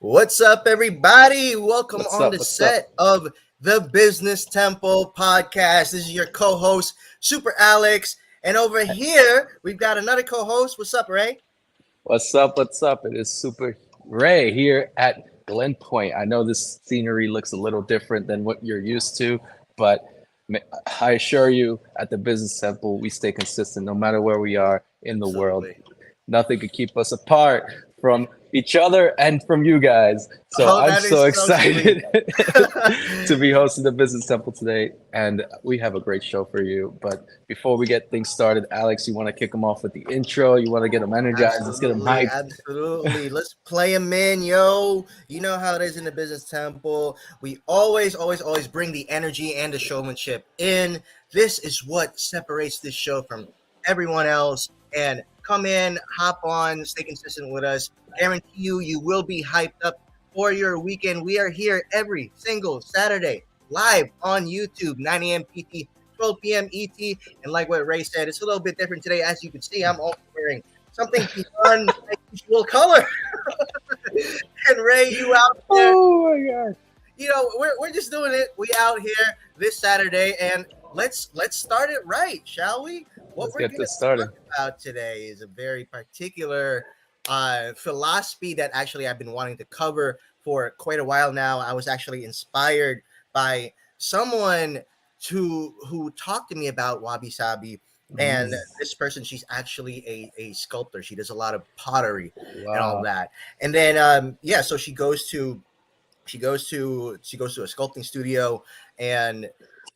What's up, everybody? Welcome What's on up? the What's up? set of the Business Temple podcast. This is your co-host, Super Alex, and over here we've got another co-host. What's up, Ray? What's up? What's up? It is Super Ray here at Glen Point. I know this scenery looks a little different than what you're used to, but I assure you, at the Business Temple, we stay consistent no matter where we are in the world. Absolutely. Nothing could keep us apart from each other and from you guys. So Oh, I'm that so is so sweet. excited to be hosting the Business Temple today, and we have a great show for you. But before we get things started, Alex, you want to kick them off with the intro? You want to get them energized? Let's get them Absolutely, hyped. absolutely. Let's play them in, yo. You know how it is in the Business Temple. We always bring the energy and the showmanship in. This is what separates this show from everyone else. And come in, hop on, stay consistent with us. Guarantee you will be hyped up for your weekend. We are here every single Saturday, live on YouTube, 9 a.m. PT, 12 p.m. ET. And like what Ray said, it's a little bit different today. As you can see, I'm also wearing something beyond my usual color. And Ray, you out there? Oh my God. We're just doing it. We out here this Saturday, and let's start it right, shall we? What Let's we're get gonna this started. talk about today is a very particular philosophy that actually I've been wanting to cover for quite a while now. I was actually inspired by someone who talked to me about Wabi-sabi. And Mm, this person, she's actually a sculptor. She does a lot of pottery and all wow. that. And then so she goes to a sculpting studio, and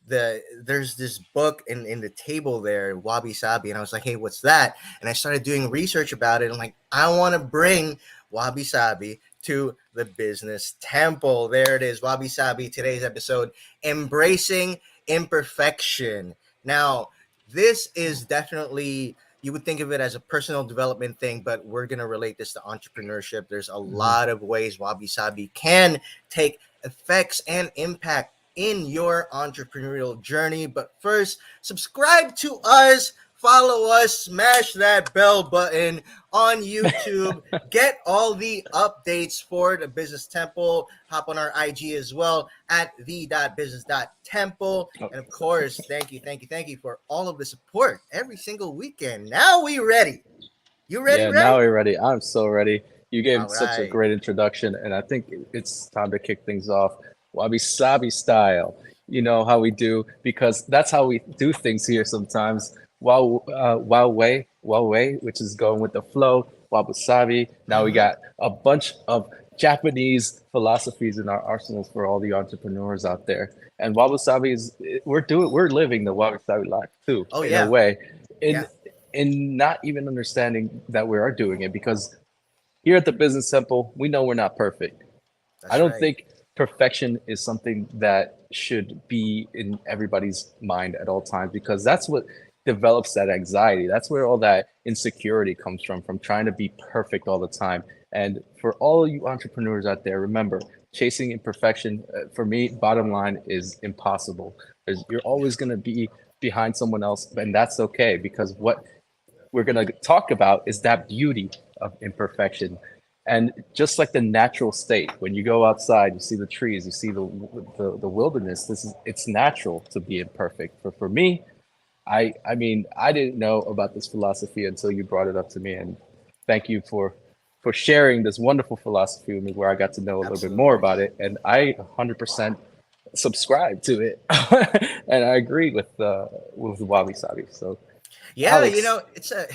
there's this book in the table there, Wabi Sabi, and I was like, hey, what's that? And I started doing research about it. I'm like, I want to bring Wabi Sabi to the Business Temple. There it is, Wabi Sabi. Today's episode, embracing imperfection. Now, this is definitely, you would think of it as a personal development thing, but we're going to relate this to entrepreneurship. There's a Mhm. lot of ways Wabi Sabi can take effects and impact in your entrepreneurial journey. But first, subscribe to us, follow us, smash that bell button on YouTube, get all the updates for the Business Temple. Hop on our IG as well at the.business.temple. Oh, And of course, thank you for all of the support every single weekend. Now we ready. You ready, yeah, Ray? now we're ready. I'm so ready. You All gave such a right. great introduction, and I think it's time to kick things off. Wabi Sabi style. You know how we do, because that's how we do things here sometimes. Wow, which is going with the flow. Wabi Sabi. Now we Mm-hmm. got a bunch of Japanese philosophies in our arsenals for all the entrepreneurs out there. And Wabi Sabi is we're living the Wabi Sabi life too, Oh, in a yeah. way. Yeah. In not even understanding that we are doing it, because here at the Business Temple, we know we're not perfect. I That's don't right. think perfection is something that should be in everybody's mind at all times, because that's what develops that anxiety. That's where all that insecurity comes from trying to be perfect all the time. And for all you entrepreneurs out there, remember, chasing imperfection, for me, bottom line is impossible. You're always going to be behind someone else, and that's okay, because what we're going to talk about is that beauty of imperfection. And just like the natural state, when you go outside, you see the trees, you see the wilderness. It's natural to be imperfect. For me, I mean, I didn't know about this philosophy until you brought it up to me, and thank you for sharing this wonderful philosophy with me, where I got to know a little bit more Absolutely. about it, and I 100% subscribe to it, and I agree with Wabi Sabi. So, Yeah, Alex, it's a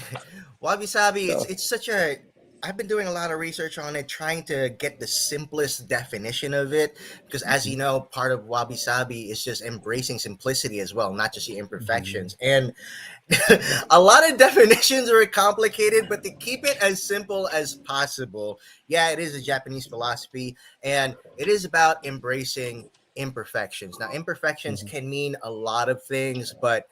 wabi sabi. It's go. it's such a. I've been doing a lot of research on it, trying to get the simplest definition of it. Because, as you know, part of wabi sabi is just embracing simplicity as well, not just the Mhm. imperfections. And a lot of definitions are complicated, but to keep it as simple as possible, yeah, it is a Japanese philosophy, and it is about embracing imperfections. Now, imperfections Mhm. can mean a lot of things, but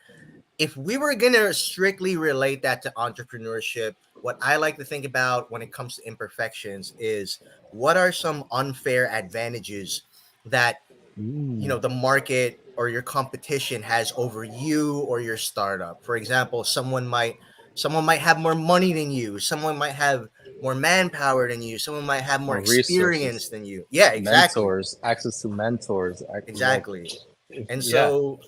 if we were going to strictly relate that to entrepreneurship, what I like to think about when it comes to imperfections is, what are some unfair advantages that Mm. the market or your competition has over you or your startup. For example, someone might have more money than you, someone might have more manpower than you. Someone might have more More experience resources, than you. Yeah, exactly. mentors, access to mentors. Like, Exactly. And yeah. so,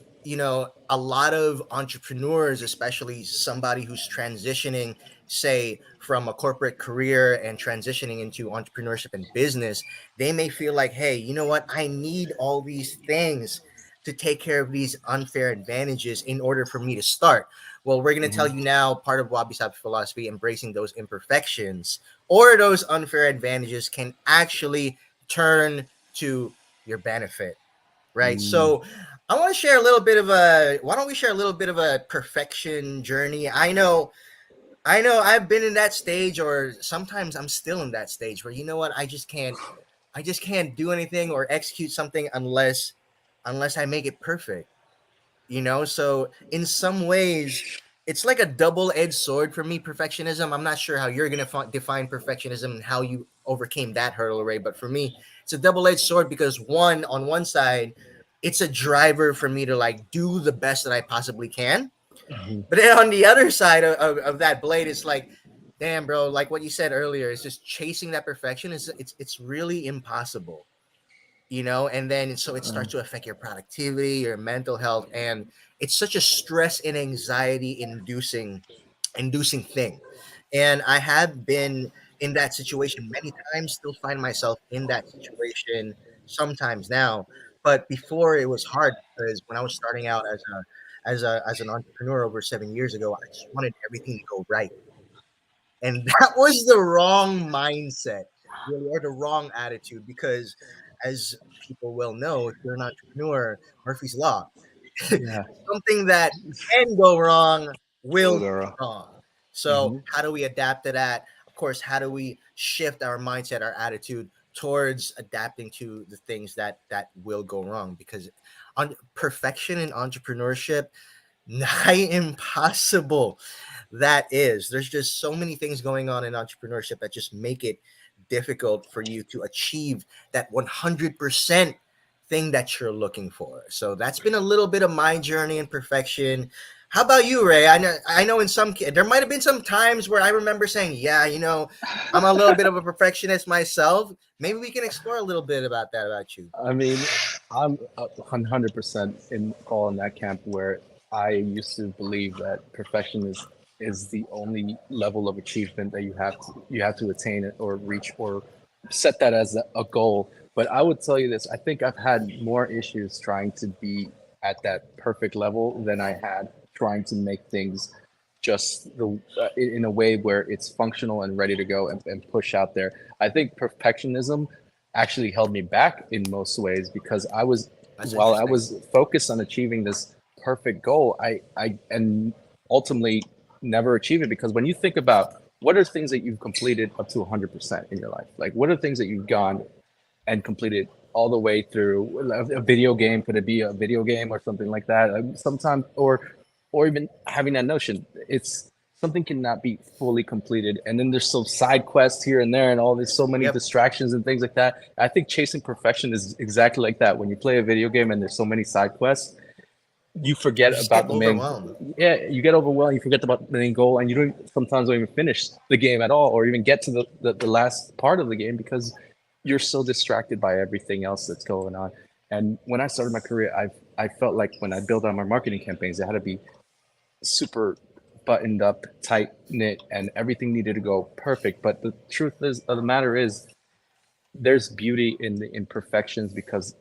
a lot of entrepreneurs, especially somebody who's transitioning, say, from a corporate career and transitioning into entrepreneurship and business, they may feel like, hey, you know what? I need all these things to take care of these unfair advantages in order for me to start. Well, we're going to tell Mhm. you now part of Wabi-sabi philosophy, embracing those imperfections or those unfair advantages can actually turn to your benefit, right? Mm, So I want to share a little bit of a why don't we share a little bit of a perfection journey? I know I've been in that stage, or sometimes I'm still in that stage where, you know what, I just can't do anything or execute something unless I make it perfect. So in some ways it's like a double-edged sword for me, perfectionism. I'm not sure how you're going to define perfectionism and how you overcame that hurdle, Ray, but for me it's a double-edged sword because on one side it's a driver for me to like do the best that I possibly can, mhm. but then on the other side of that blade it's like, damn bro, like what you said earlier, it's just chasing that perfection is it's really impossible. And then so it starts to affect your productivity, your mental health, and it's such a stress and anxiety inducing thing. And I have been in that situation many times, still find myself in that situation sometimes now. But before it was hard because when I was starting out as an entrepreneur over 7 years ago, I just wanted everything to go right. And that was the wrong mindset, really, or the wrong attitude, because as people will know, if you're an entrepreneur, Murphy's Law, Yeah. something that can go wrong will Go go girl. wrong. So, Hmm. how do we adapt to that? Of course, how do we shift our mindset, our attitude towards adapting to the things that will go wrong? Because on perfection in entrepreneurship, nigh impossible that is. There's just so many things going on in entrepreneurship that just make it difficult for you to achieve that 100% thing that you're looking for. So that's been a little bit of my journey in perfection. How about you, Ray? I know in there might have been some times where I remember saying, yeah, I'm a little bit of a perfectionist myself. Maybe we can explore a little bit about that about you. I mean, I'm 100% in all in that camp where I used to believe that perfection is the only level of achievement that you have to attain it or reach or set that as a goal. But I would tell you this: I think I've had more issues trying to be at that perfect level than I had trying to make things just in a way where it's functional and ready to go and push out there. I think perfectionism actually held me back in most ways because That's while I interesting. was focused on achieving this perfect goal, I and ultimately never achieve it because when you think about what are things that you've completed up to 100% in your life, like what are things that you've gone and completed all the way through a video game? Could it be a video game or something like that? Sometimes, or even having that notion, it's something cannot be fully completed, and then there's some side quests here and there, and all these so many Yep. distractions and things like that. I think chasing perfection is exactly like that. When you play a video game and there's so many side quests, you You forget just get about the main. overwhelmed. Yeah, you get overwhelmed, you forget about the main goal, and you don't even finish the game at all or even get to the last part of the game because you're so distracted by everything else that's going on. And when I started my career, I felt like when I built out my marketing campaigns, they had to be super buttoned up, tight knit, and everything needed to go perfect. But the truth is of the matter is there's beauty in the imperfections because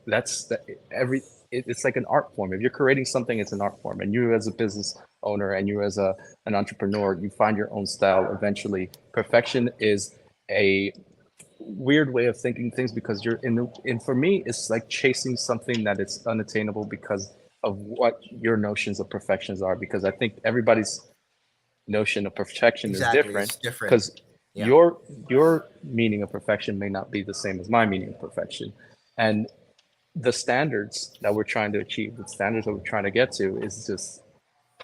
it's like an art form. If you're creating something, it's an art form, and you as a business owner and you as an entrepreneur, you find your own style eventually. Perfection is a weird way of thinking things because and for me it's like chasing something that is unattainable because of what your notions of perfections are, because I think everybody's notion of perfection is Exactly. different It's different. because Yeah. your meaning of perfection may not be the same as my meaning of perfection, and the standards that we're trying to achieve, the standards that we're trying to get to, is just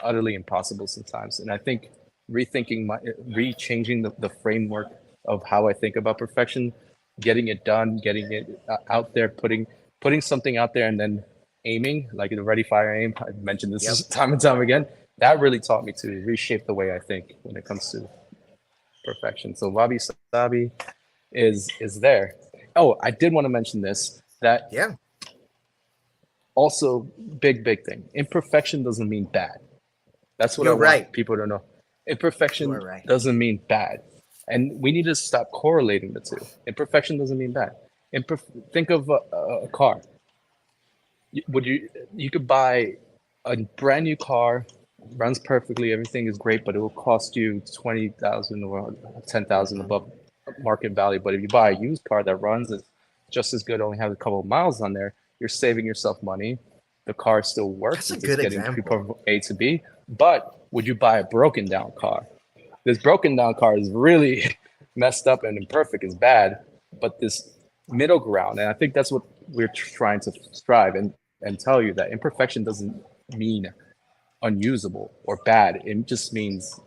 utterly impossible sometimes. And I think rethinking rechanging the framework of how I think about perfection, getting it done, getting it out there, putting something out there, and then aiming like the ready fire aim. I've mentioned this Yep. time and time again. That really taught me to reshape the way I think when it comes to perfection. So wabi-sabi is there. Oh, I did want to mention this, that Yeah, also big thing. Imperfection doesn't mean bad. That's what I you're right. want people to know. You are Imperfection right. doesn't mean bad. And we need to stop correlating the two. Imperfection doesn't mean bad. Think of a car. Would you could buy a brand new car, runs perfectly, everything is great, but it will cost you 20,000 or 10,000 Mhm. above market value. But if you buy a used car that runs is just as good, only has a couple of miles on there, you're saving yourself money. The car still works, That's a it's good getting you example. from A to B. But would you buy a broken down car? This broken down car is really messed up and imperfect, is bad, but this middle ground, and I think that's what we're trying to strive and tell you, that imperfection doesn't mean unusable or bad. It just means,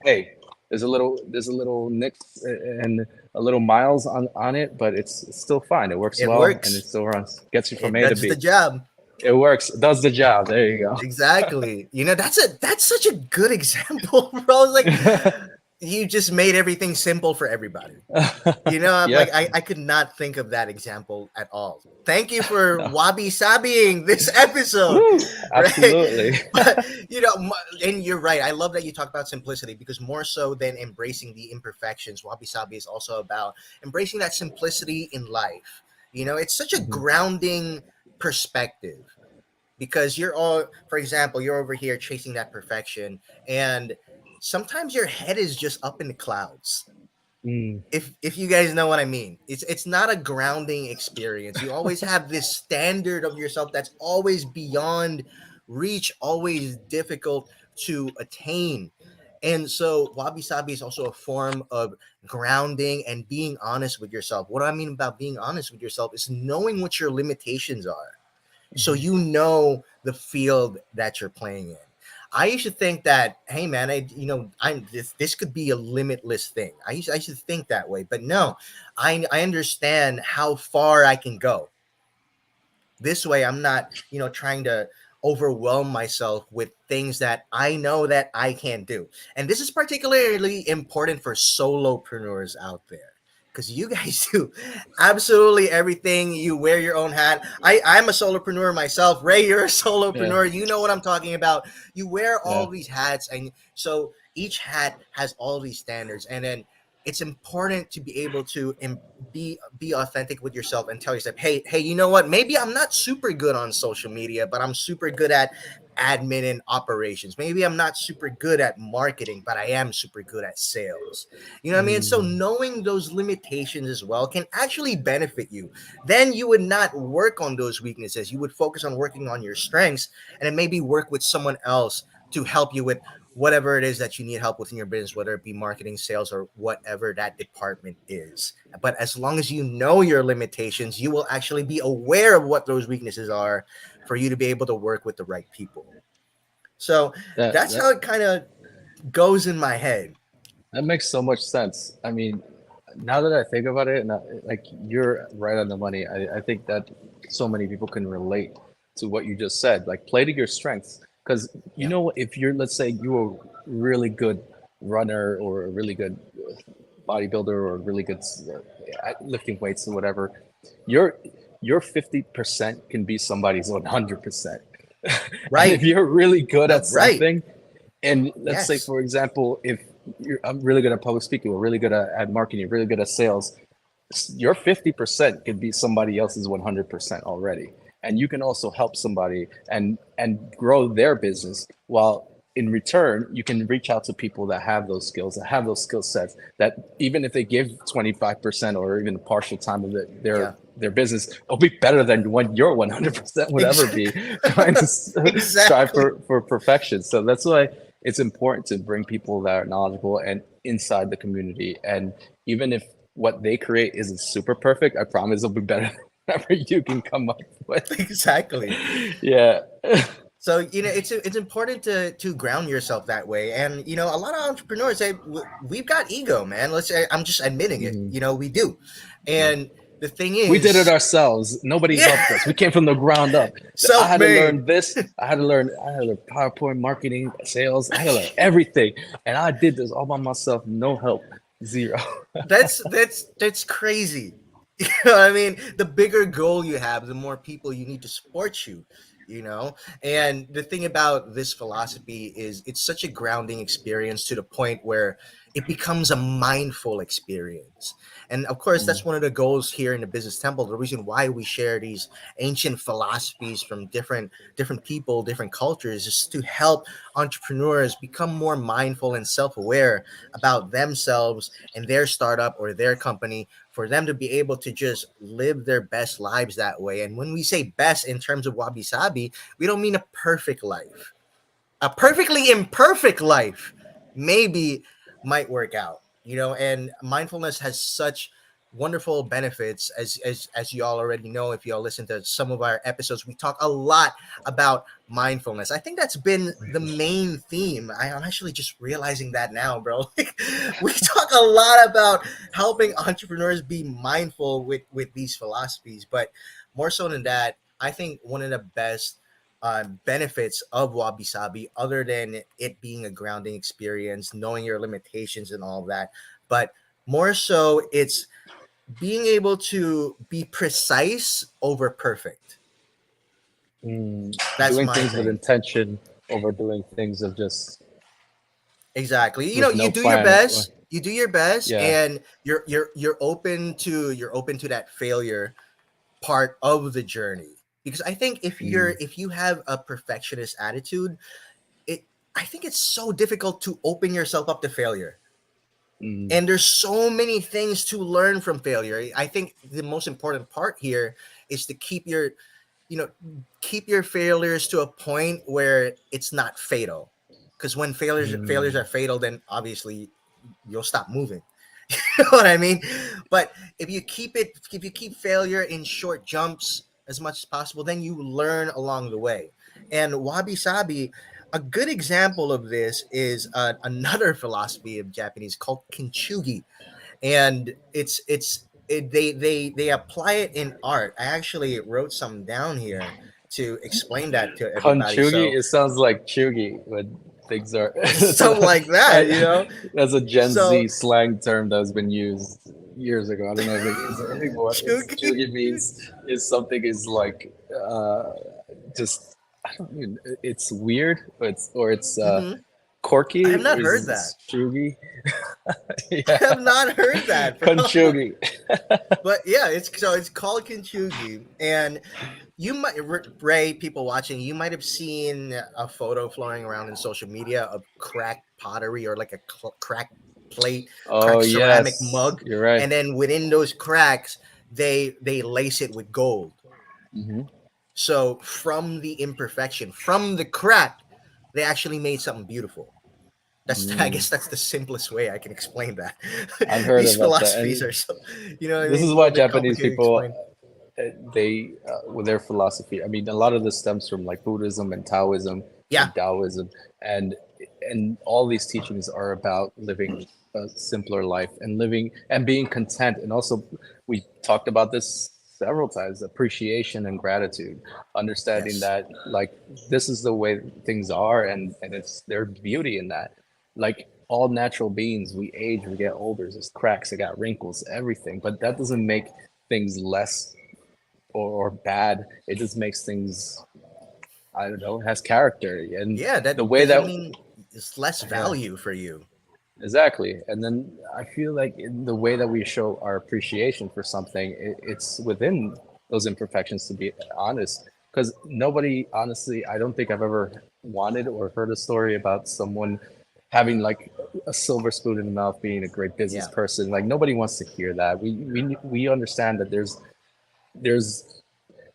hey, there's a little nick and a little miles on it, but it's still fine. It works It well and it works. still runs, gets you from It A to does the B. job. It works, does the job. There you go. Exactly. That's such a good example, bro. It's like you just made everything simple for everybody. I'm Yeah. like I could not think of that example at all. Thank you for No. wabi-sabiing this episode, Woo, right? absolutely. But and you're right. I love that you talk about simplicity because more so than embracing the imperfections, wabi-sabi is also about embracing that simplicity in life. It's such a Mhm. grounding perspective because for example, you're over here chasing that perfection, and sometimes your head is just up in the clouds. Mm, If you guys know what I mean, it's not a grounding experience. You always have this standard of yourself that's always beyond reach, always difficult to attain. And so wabi sabi is also a form of grounding and being honest with yourself. What I mean about being honest with yourself is knowing what your limitations are, so mhm, you know the field that you're playing in. I used to think that, hey man, I'm this could be a limitless thing. I used to think that way, but no, I understand how far I can go. This way, I'm not trying to overwhelm myself with things that I know that I can't do. And this is particularly important for solopreneurs out there because you guys do absolutely everything. You wear your own hat. I'm a solopreneur myself. Ray, you're a yeah. solopreneur. You know what I'm talking about. You wear Yeah. all these hats, and so each hat has all these standards. And then it's important to be able to be authentic with yourself and tell yourself, hey, you know what? Maybe I'm not super good on social media, but I'm super good at admin and operations. Maybe I'm not super good at marketing, but I am super good at sales. You know what I mean? So Mhm. knowing those limitations as well can actually benefit you. Then you would not work on those weaknesses. You would focus on working on your strengths and then maybe work with someone else to help you with whatever it is that you need help with in your business, whether it be marketing, sales, or whatever that department is. But as long as you know your limitations, you will actually be aware of what those weaknesses are for you to be able to work with the right people. So That that's that how it kind of goes in my head. that makes so much sense. I mean, now that I think about it, and like you're right on the money. I think that so many people can relate to what you just said. Like play to your strengths, because Yeah. if you're, let's say you're a really good runner or a really good bodybuilder or a really good at lifting weights or whatever, your your 50% can be somebody's 100%. And if Right. you're really good at Right. something, and let's say, Yes. for example, if I'm really good at public speaking, we're really good at marketing, you're really good at sales, your 50% could be somebody else's 100% already. And you can also help somebody and grow their business, while in return, you can reach out to people that have those skills, that have those skill sets, that even if they give 25% or even a partial time of Yeah. their business, it'll be better than what your 100% would ever be, Exactly. trying to strive Exactly. for perfection. So that's why it's important to bring people that are knowledgeable and inside the community. And even if what they create isn't super perfect, I promise it'll be better than whatever you can come up with. Exactly. Yeah. So it's important to ground yourself that way, and a lot of entrepreneurs say we've got ego, man. Let's say I'm just admitting it. Mhm. We do, Yeah. and the thing We did it is, ourselves. Nobody yeah, helped us. We came from the ground up. I had to self-made. learn this. I had to learn PowerPoint marketing, sales. I had to learn everything. And I did this all by myself, no help, zero. That's crazy. You know what I mean? The bigger goal you have, the more people you need to support you, you know? And the thing about this philosophy is it's such a grounding experience to the point where it becomes a mindful experience. And of course, Mm, that's one of the goals here in the Business Temple. The reason why we share these ancient philosophies from different people, different cultures is to help entrepreneurs become more mindful and self-aware about themselves and their startup or their company, for them to be able to just live their best lives that way. And when we say best in terms of Wabi Sabi, we don't mean a perfect life. A perfectly imperfect life maybe might work out, you know. And mindfulness has such wonderful benefits, as you all already know. If you all listen to some of our episodes, we talk a lot about mindfulness. I think that's been the main theme. I'm actually just realizing that now, bro. We talk a lot about helping entrepreneurs be mindful with these philosophies, but more so than that, I think one of the best benefits of Wabi Sabi, other than it being a grounding experience, knowing your limitations and all that, but more so, it's being able to be precise over perfect. That's doing my things with thing. intention over doing things of just Exactly. You know, with you no do your plan. best. You do your best, Yeah. and you're open to that failure part of the journey. Because I think Mm, if you have a perfectionist attitude, it I think it's so difficult to open yourself up to failure. mm, And there's so many things to learn from failure. I think the most important part here is to you know, keep your failures to a point where it's not fatal. Because when failures mm, are fatal, then obviously you'll stop moving. You know what I mean? But if you keep failure in short jumps as much as possible, then you learn along the way. And Wabi Sabi, a good example of this is another philosophy of Japanese called kintsugi, and they apply it in art. I actually wrote some down here to explain that to everybody. Conchugi, So it sounds like chuggy when things are. something like that, you know. That's a Gen So Z slang term that's been used years ago. I don't know if it is anymore. It's chugi. chuggy means is something is like just I don't even, it's weird, but it's Hmm. I have quirky or not heard that. is chuggy? I Yeah, have not heard that, bro. conchugi. But yeah, it's called Kinchugi, and you might Ray, people watching, you might have seen a photo flowing around in social media of cracked pottery or like a cracked plate, Oh cracked ceramic yes, mug, you're right. and then within those cracks, they lace it with gold. Hmm. So from the imperfection, from the crack, they actually made something beautiful. I Mm, guess that's the simplest way I can explain that. I've heard These about that, philosophies and are so, you know what I this mean, is a why little bit Japanese complicated to people explain. they with their philosophy. I mean, a lot of this stems from like Buddhism and Taoism Yeah, and Taoism, and all these teachings are about living a simpler life and living and being content. And also, we talked about this several times: appreciation and gratitude, understanding yes. that like this is the way things are, and it's there's beauty in that. Like all natural beings, we age, we get older. There's cracks, it got wrinkles, everything, but that doesn't make things less or bad. It just makes things, I don't know, has character. And Yeah, the that way doesn't that, mean it's less yeah, value for you. exactly. And then I feel like in the way that we show our appreciation for something, it's within those imperfections, to be honest. Because nobody, honestly, I don't think I've ever wanted or heard a story about someone having like a silver spoon in the mouth, being a great business Yeah. person. Like nobody wants to hear that. We understand that there's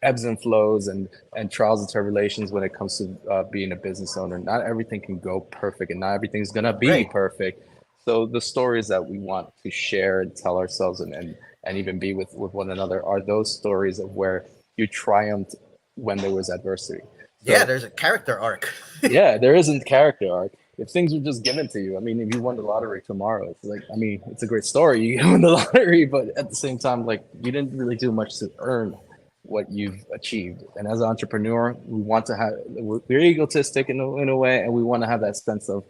ebbs and flows and trials and tribulations when it comes to being a business owner. Not everything can go perfect, and not everything's gonna be Right. perfect. So the stories that we want to share and tell ourselves and even be with one another are those stories of where you triumphed when there was adversity. Yeah, So there's a character arc. yeah, there isn't character arc. if things were just given to you, I mean, if you won the lottery tomorrow, it's like, I mean, it's a great story. You won the lottery, but at the same time, like, you didn't really do much to earn what you've achieved. And as an entrepreneur, we want to have, we're egotistic in a way, and we want to have that sense of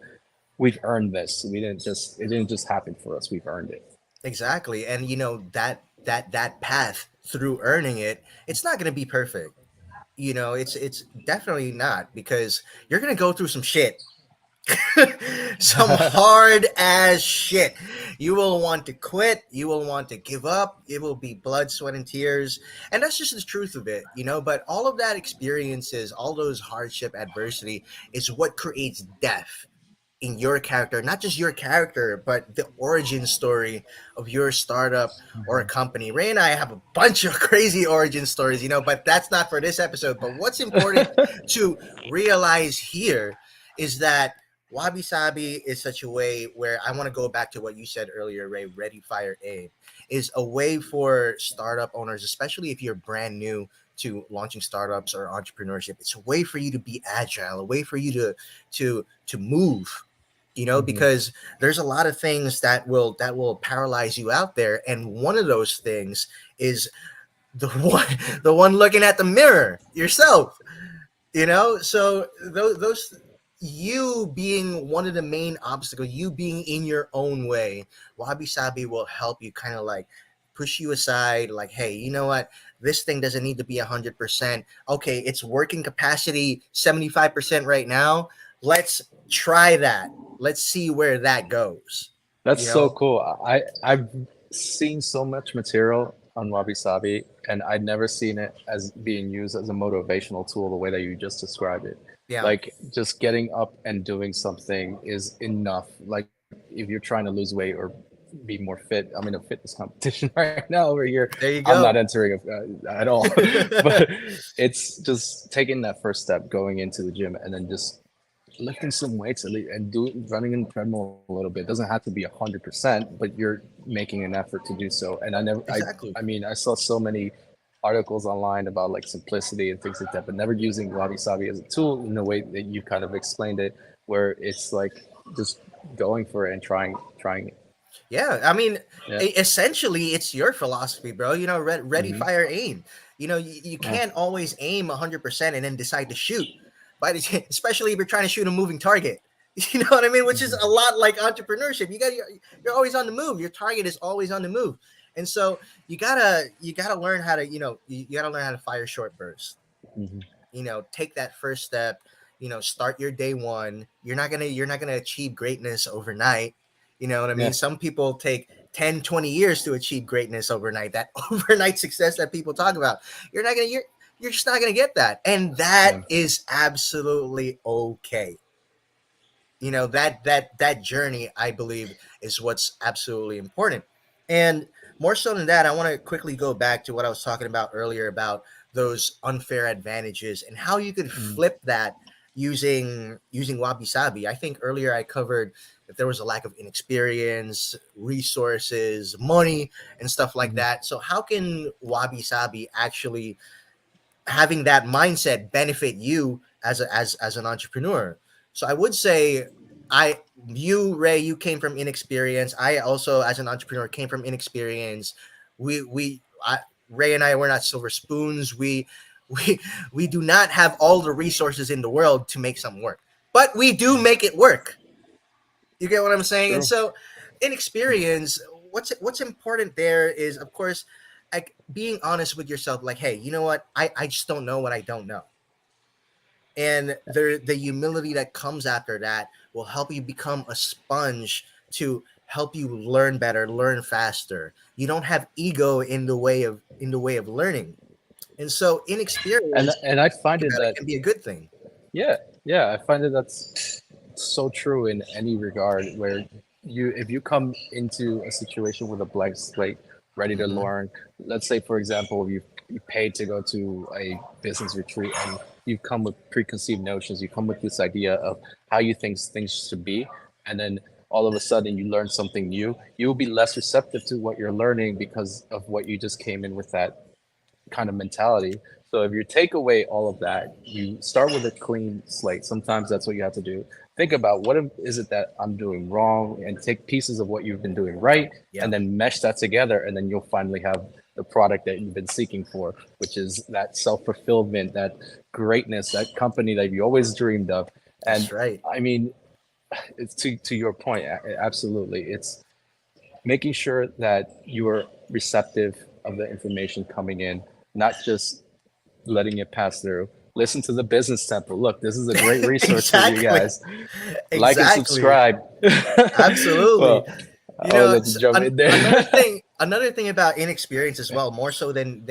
we've earned this. It didn't just happen for us. We've earned it. Exactly. And that path through earning it, it's not going to be perfect. It's definitely not, because you're going to go through some shit. Some hard ass shit. You will want to quit, you will want to give up, it will be blood, sweat, and tears. And that's just the truth of it. But all of that experiences, all those hardship, adversity, is what creates depth in your character, not just your character, but the origin story of your startup or a company. Ray and I have a bunch of crazy origin stories, but that's not for this episode. But what's important to realize here is that Wabi Sabi is such a way where I want to go back to what you said earlier, Ray. Ready, fire, aim is a way for startup owners, especially if you're brand new to launching startups or entrepreneurship. It's a way for you to be agile, a way for you to move, Hmm. because there's a lot of things that will paralyze you out there, and one of those things is the one the one looking at the mirror yourself. So those you being one of the main obstacles, you being in your own way, Wabi Sabi will help you kind of like push you aside, like, hey, you know what, this thing doesn't need to be 100%. Okay, it's working capacity 75% right now. Let's try that. Let's see where that goes That's you so know cool. I've seen so much material on Wabi Sabi, and I'd never seen it as being used as a motivational tool the way that you just described it. yeah. Like, just getting up and doing something is enough. Like, if you're trying to lose weight or be more fit, I'm in a fitness competition right now over here. There you I'm not go. entering at all, but it's just taking that first step, going into the gym, and then just lifting some weights and running in the treadmill a little bit. It doesn't have to be 100%, but you're making an effort to do so. And Exactly. I mean, I saw so many articles online about like simplicity and things like that, but never using wabi sabi as a tool in the way that you kind of explained it, where it's like just going for it and trying it. Yeah, I mean, Yeah. essentially, it's your philosophy, bro. Ready, Hmm. fire, aim. You Yeah. can't always aim 100% and then decide to shoot. But especially if you're trying to shoot a moving target, you know what I mean? Which is a Hmm. lot like entrepreneurship. You're always on the move. Your target is always on the move, and so you gotta learn how to you gotta learn how to fire short bursts. Hmm. Take that first step. Start your day one. You're not gonna achieve greatness overnight. You know what I mean? Yeah. Some people take 10, 20 years to achieve greatness overnight. That overnight success that people talk about, you're just not gonna get that, and that Yeah. is absolutely okay. That journey, I believe, is what's absolutely important. And more so than that, I want to quickly go back to what I was talking about earlier about those unfair advantages and how you could Mm. flip that using wabi sabi. I think earlier I covered that there was a lack of inexperience, resources, money, and stuff like Hmm. that. So how can wabi sabi actually, having that mindset, benefit you as an entrepreneur? So I would say, I you Ray, you came from inexperience. I also, as an entrepreneur, came from inexperience. Ray and I, were not silver spoons. We we do not have all the resources in the world to make something work, but we do make it work. You get what I'm saying? And True. so, inexperience, what's important there is, of course, like being honest with yourself. Like, hey, you know what? I just don't know what I don't know. And the humility that comes after that will help you become a sponge to help you learn better, learn faster. You don't have ego in the way of learning. And so inexperience, And I think find it about it, that can be a good thing. yeah, yeah, I find that that's so true in any regard where if you come into a situation with a blank slate, ready to Hmm. learn, let's say for example, you paid to go to a business retreat and you've come with preconceived notions, you come with this idea of how you think things should be, and then all of a sudden you learn something new, you will be less receptive to what you're learning because of what you just came in with that kind of mentality. So if you take away all of that, you start with a clean slate. Sometimes that's what you have to do. think about what is it that I'm doing wrong, and take pieces of what you've been doing right, Yeah, and then mesh that together, and then you'll finally have the product that you've been seeking for, which is that self-fulfillment, that greatness, that company that you always dreamed of. And that's right. I mean, it's to your point, absolutely. It's making sure that you are receptive of the information coming in, not just letting it pass through. Listen to the business temple. Look, this is a great resource for you Exactly. guys. Like and Exactly. subscribe. Absolutely. Well, You I will know, let you jump in another there. thing, another thing about inexperience as well, more so than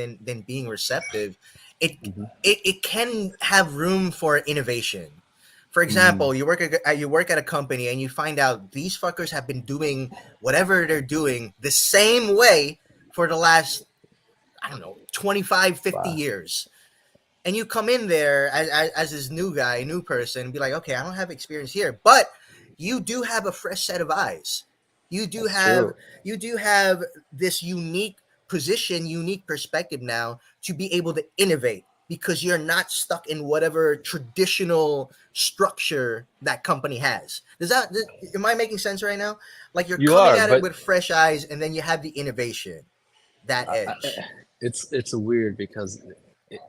being receptive, it Mhm. it can have room for innovation. For Mm, example, you work at a company and you find out these fuckers have been doing whatever they're doing the same way for the last, I don't know, 25, 50 wow, years. And you come in there as this new guy, new person, and be like, okay, I don't have experience here, but you do have a fresh set of eyes. You do that's have true. you do have this unique position, unique perspective now to be able to innovate because you're not stuck in whatever traditional structure that company has. Am I making sense right now? Like you're You coming are, at it but with fresh eyes, and then you have the innovation, that edge. it's a weird because it,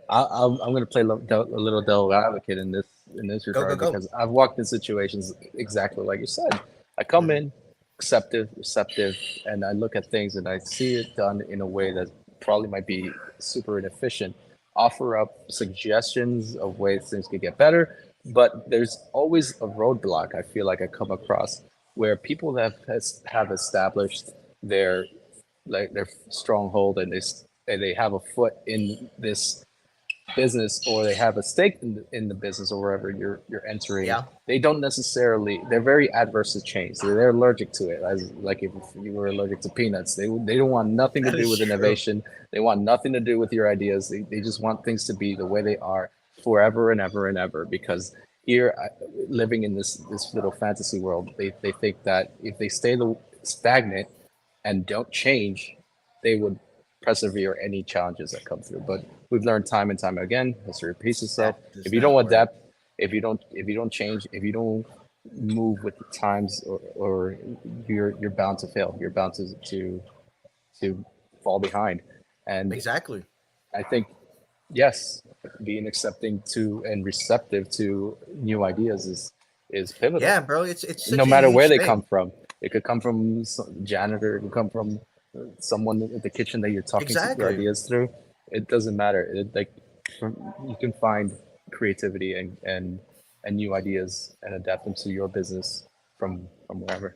I'm going to play a little devil advocate in this Go, go, regard, go. because I've walked in situations exactly like you said. I come Mhm. in receptive, and I look at things and I see it done in a way that probably might be super inefficient. Offer up suggestions of ways things could get better, but there's always a roadblock. I feel like I come across where people that have established their their stronghold, and they have a foot in this business, or they have a stake in the business, or wherever you're entering. Yeah. They don't necessarily, they're very adverse to change. They're allergic to it, as like if you were allergic to peanuts. They don't want nothing to That do is with true. innovation. They want nothing to do with your ideas. They just want things to be the way they are forever and ever and ever, because here, living in this little fantasy world, they think that if they stay stagnant and don't change, they would persevere any challenges that come through. But we've learned time and time again, history repeats itself. That does If you don't not work. adapt, if you don't change, if you don't move with the times, or you're bound to fail. You're bound to fall behind. And Exactly. I think, yes, being accepting to and receptive to new ideas is pivotal, Yeah, bro. It's no such a matter where huge they come thing. from. It could come from some janitor. It could come from someone in the kitchen that you're talking to your Exactly. ideas through. It doesn't matter. You can find creativity and new ideas and adapt them to your business from wherever.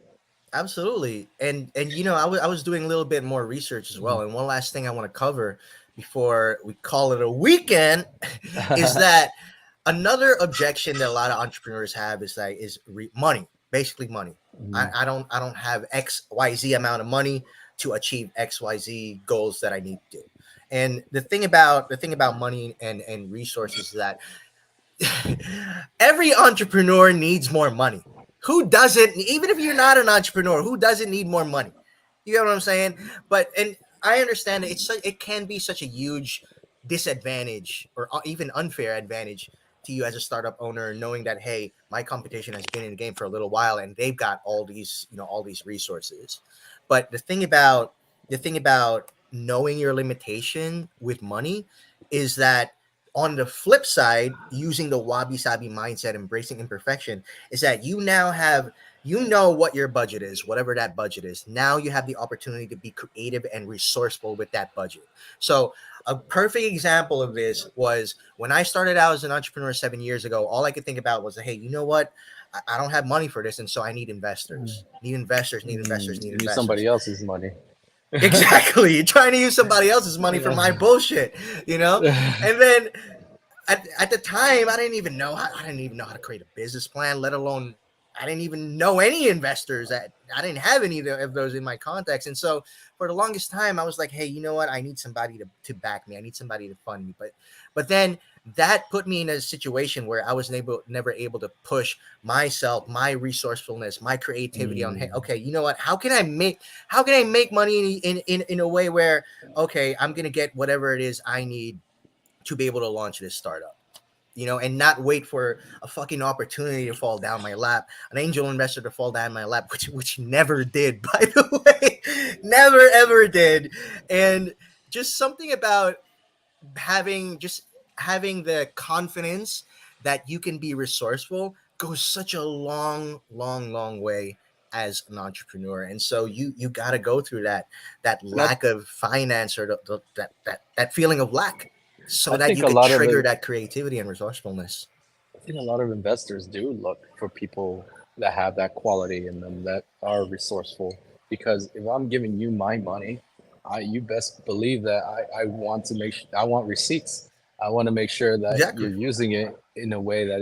Absolutely. And I was doing a little bit more research as well. And one last thing I want to cover before we call it a weekend is that another objection that a lot of entrepreneurs have is money, basically money. Mm, I don't have XYZ amount of money to achieve XYZ goals that I need to do. And the thing about money and resources is that every entrepreneur needs more money. Who doesn't? Even if you're not an entrepreneur, who doesn't need more money? You get what I'm saying? But and I understand that it can be such a huge disadvantage or even unfair advantage to you as a startup owner, knowing that hey, my competition has been in the game for a little while and they've got all these resources. But the thing about knowing your limitation with money is that on the flip side, using the wabi-sabi mindset, embracing imperfection, is that you now have what your budget is, whatever that budget is. Now you have the opportunity to be creative and resourceful with that budget. So a perfect example of this was when I started out as an entrepreneur 7 years ago. All I could think about was, hey, you know what? I don't have money for this, and so I need investors. Need investors. Need investors. Need you need somebody investors. else's money. Exactly. You're trying to use somebody else's money for my bullshit, you know? And then at the time I didn't even know how to create a business plan, let alone I didn't even know any investors. That I didn't have any of those in my contacts. And so for the longest time I was like, hey, you know what, I need somebody to back me, I need somebody to fund me. But then that put me in a situation where I was never able to push myself, my resourcefulness, my creativity on, hey, Mm, okay, you know what, how can I make money in a way where okay, I'm gonna get whatever it is I need to be able to launch this startup. and not wait for a fucking opportunity to fall down my lap, an angel investor to fall down my lap, which never did, by the way, never ever did. And just something about having the confidence that you can be resourceful goes such a long, long, long way as an entrepreneur. And so you got to go through that And lack of finance, or that feeling of lack, so I that think you a could lot of trigger it, that creativity and resourcefulness. I think a lot of investors do look for people that have that quality in them, that are resourceful. Because if I'm giving you my money, you best believe that I want to I want receipts. I want to make sure that Exactly. you're using it in a way that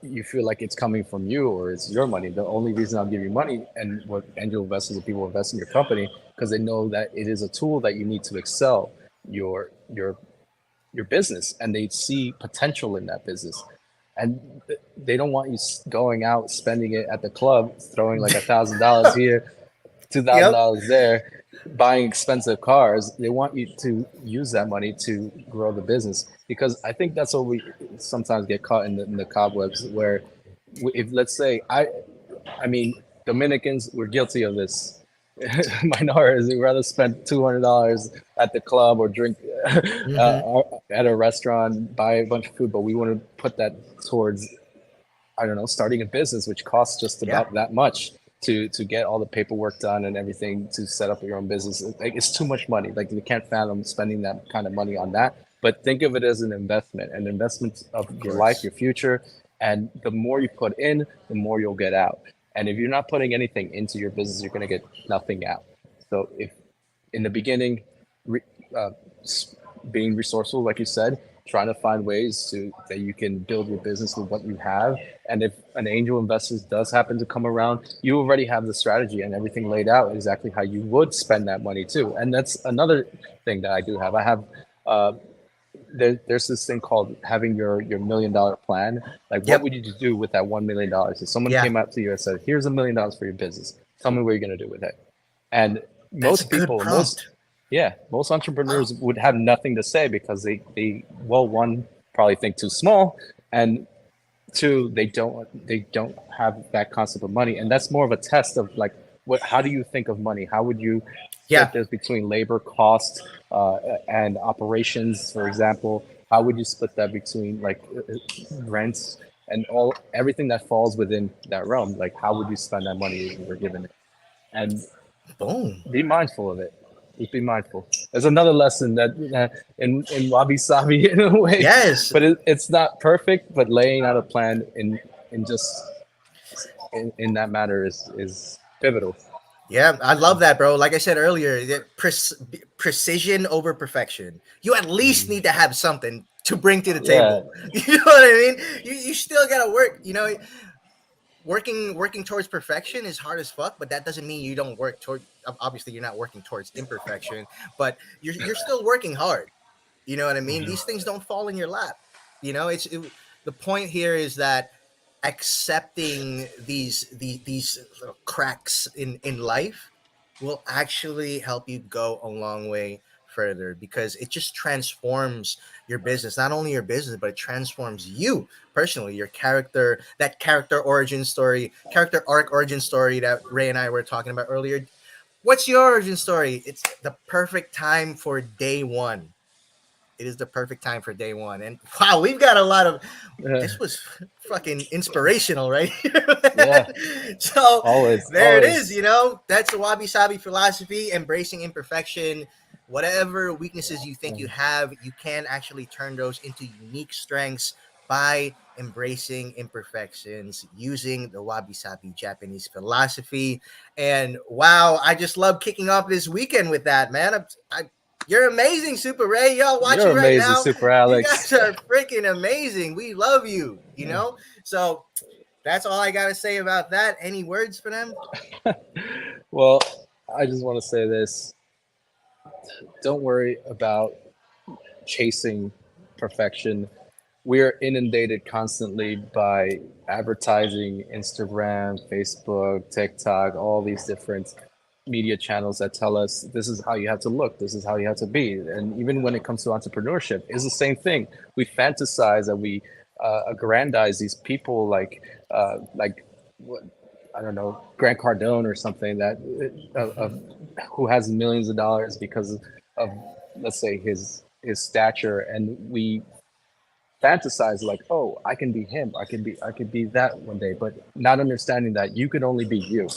you feel like it's coming from you or it's your money. The only reason I'll give you money and what angel investors and people invest in your company, because they know that it is a tool that you need to excel your business, and they see potential in that business, and they don't want you going out spending it at the club, throwing like $1,000 here, two thousand Yep. dollars there, buying expensive cars. They want you to use that money to grow the business, because I think that's what we sometimes get caught in the cobwebs. Where if let's say I mean, Dominicans, we're guilty of this. Minorities, we'd rather spend $200 at the club or drink Hmm. at a restaurant, buy a bunch of food, but we want to put that towards, I don't know, starting a business, which costs just Yeah. about that much to get all the paperwork done and everything to set up your own business. Like, it's too much money. Like, you can't fathom spending that kind of money on that. But think of it as an investment of Of your life, course. your future, and the more you put in, the more you'll get out. And if you're not putting anything into your business, you're going to get nothing out. So if in the beginning, re, uh, being resourceful, like you said, trying to find ways to that you can build your business with what you have. And if an angel investor does happen to come around, you already have the strategy and everything laid out exactly how you would spend that money too. And that's another thing that I do have. I have uh, there's this thing called having your $1 million plan. Like, what Yep. would you do with that $1 million? If someone Yeah. came up to you and said, "Here's $1 million for your business. Tell me what you're going to do with it." And That's a most good people, most prompt. yeah, most Wow. entrepreneurs would have nothing to say, because they well, one, probably think too small, and two, they don't have that concept of money. And that's more of a test of like, what how do you think of money? How would you split Yeah. this between labor cost and operations, for example? How would you split that between like rents and everything that falls within that realm? Like, how would you spend that money you were given it? And Boom. be mindful of it. Just be mindful. There's another lesson that in Wabi-sabi in a way, Yes. but it's not perfect. But laying out a plan in just in that matter is pivotal. Yeah, I love that, bro. Like I said earlier, precision over perfection. You at least need to have something to bring to the Yeah, table. You know what I mean? You still gotta work. Working towards perfection is hard as fuck, but that doesn't mean you don't work toward. Obviously, you're not working towards imperfection, but you're still working hard. You know what I mean? These things don't fall in your lap. The point here is that accepting these little cracks in life will actually help you go a long way further, because it just transforms your business, not only your business, but it transforms you personally, your character, that character arc origin story that Ray and I were talking about earlier. What's your origin story? It's the perfect time for day one. It is the perfect time for day one. And wow, we've got a lot of, this was fucking inspirational, right? yeah. So Always, there it is. always. That's the Wabi Sabi philosophy, embracing imperfection. Whatever weaknesses you think you have, you can actually turn those into unique strengths by embracing imperfections using the Wabi Sabi Japanese philosophy. And wow, I just love kicking off this weekend with that, man. You're amazing, Super Ray. Y'all You're watching right amazing, now. Super You Alex. guys are freaking amazing. We love you. So that's all I got to say about that. Any words for them? Well, I just want to say this: don't worry about chasing perfection. We are inundated constantly by advertising, Instagram, Facebook, TikTok, all these different media channels that tell us this is how you have to look, this is how you have to be. And even when it comes to entrepreneurship, it's the same thing. We fantasize and we aggrandize these people like what, I don't know, Grant Cardone or something that who has millions of dollars because of, let's say, his stature, and we fantasize like, oh, I can be him, I could be that one day, but not understanding that you can only be you.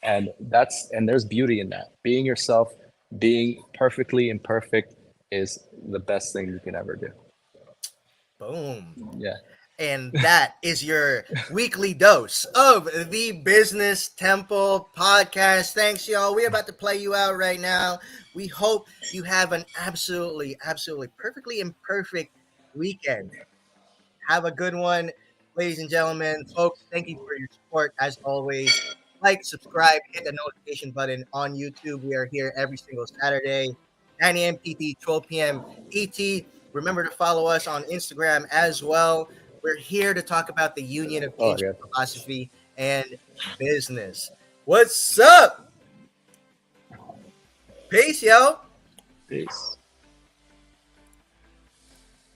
And there's beauty in that. Being yourself, being perfectly imperfect is the best thing you can ever do. Boom. Yeah. And that is your weekly dose of the Business Temple podcast. Thanks, y'all. We're about to play you out right now. We hope you have an absolutely, absolutely perfectly imperfect weekend. Have a good one, ladies and gentlemen. Folks, thank you for your support as always. Like, subscribe, hit the notification button on YouTube. We are here every single Saturday, 9 a.m. PT, 12 p.m. ET. Remember to follow us on Instagram as well. We're here to talk about the union of Oh ancient yeah. philosophy and business. What's up? Peace, yo. Peace.